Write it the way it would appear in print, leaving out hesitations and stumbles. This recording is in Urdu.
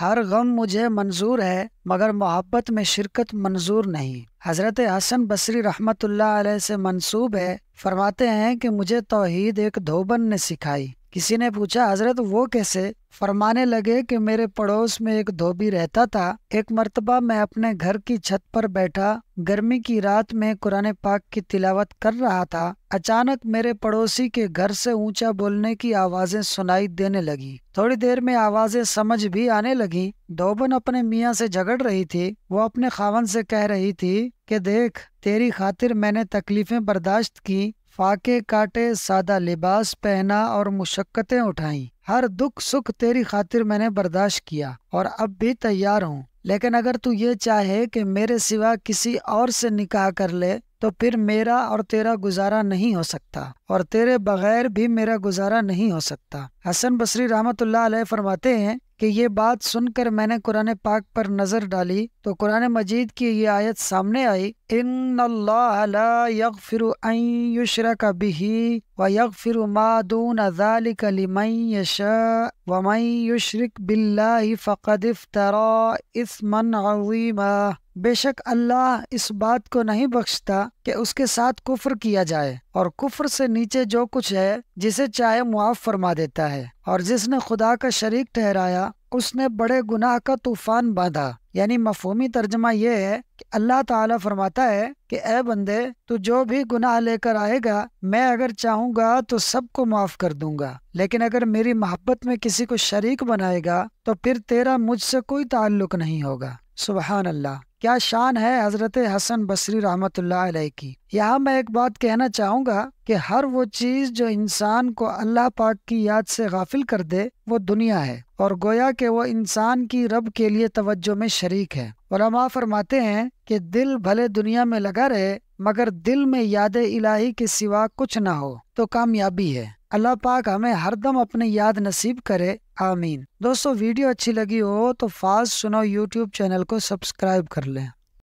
ہر غم مجھے منظور ہے مگر محبت میں شرکت منظور نہیں۔ حضرت حسن بصری رحمت اللہ علیہ سے منسوب ہے، فرماتے ہیں کہ مجھے توحید ایک دھوبن نے سکھائی۔ کسی نے پوچھا حضرت وہ کیسے؟ فرمانے لگے کہ میرے پڑوس میں ایک دھوبی رہتا تھا۔ ایک مرتبہ میں اپنے گھر کی چھت پر بیٹھا گرمی کی رات میں قرآن پاک کی تلاوت کر رہا تھا۔ اچانک میرے پڑوسی کے گھر سے اونچا بولنے کی آوازیں سنائی دینے لگی۔ تھوڑی دیر میں آوازیں سمجھ بھی آنے لگی۔ دھوبن اپنے میاں سے جھگڑ رہی تھی۔ وہ اپنے خاوند سے کہہ رہی تھی کہ دیکھ، تیری خاطر میں نے تکلیفیں برداشت کی، فاقے کاٹے، سادہ لباس پہنا اور مشقتیں اٹھائیں۔ ہر دکھ سکھ تیری خاطر میں نے برداشت کیا اور اب بھی تیار ہوں، لیکن اگر تو یہ چاہے کہ میرے سوا کسی اور سے نکاح کر لے تو پھر میرا اور تیرا گزارا نہیں ہو سکتا، اور تیرے بغیر بھی میرا گزارا نہیں ہو سکتا۔ حسن بصری رحمت اللہ علیہ فرماتے ہیں کہ یہ بات سن کر میں نے قرآن پاک پر نظر ڈالی تو قرآن مجید کی یہ آیت سامنے آئی، ان اللہ لا یغفر ان یشرک بہ ویغفر ما دون ذلک لمن یشاء ومن یشرک باللہ فقد افتری اثما عظیما۔ بے شک اللہ اس بات کو نہیں بخشتا کہ اس کے ساتھ کفر کیا جائے، اور کفر سے نیچے جو کچھ ہے جسے چاہے معاف فرما دیتا ہے، اور جس نے خدا کا شریک ٹھہرایا اس نے بڑے گناہ کا طوفان باندھا۔ یعنی مفہومی ترجمہ یہ ہے کہ اللہ تعالیٰ فرماتا ہے کہ اے بندے، تو جو بھی گناہ لے کر آئے گا میں اگر چاہوں گا تو سب کو معاف کر دوں گا، لیکن اگر میری محبت میں کسی کو شریک بنائے گا تو پھر تیرا مجھ سے کوئی تعلق نہیں ہوگا۔ سبحان اللہ، کیا شان ہے حضرت حسن بصری رحمت اللہ علیہ کی۔ یہاں میں ایک بات کہنا چاہوں گا کہ ہر وہ چیز جو انسان کو اللہ پاک کی یاد سے غافل کر دے وہ دنیا ہے، اور گویا کہ وہ انسان کی رب کے لیے توجہ میں شریک ہے۔ علماء فرماتے ہیں کہ دل بھلے دنیا میں لگا رہے مگر دل میں یاد الہی کے سوا کچھ نہ ہو تو کامیابی ہے۔ اللہ پاک ہمیں ہر دم اپنی یاد نصیب کرے، آمین۔ دوستو، ویڈیو اچھی لگی ہو تو فاسٹ سنو یوٹیوب چینل کو سبسکرائب کر لیں۔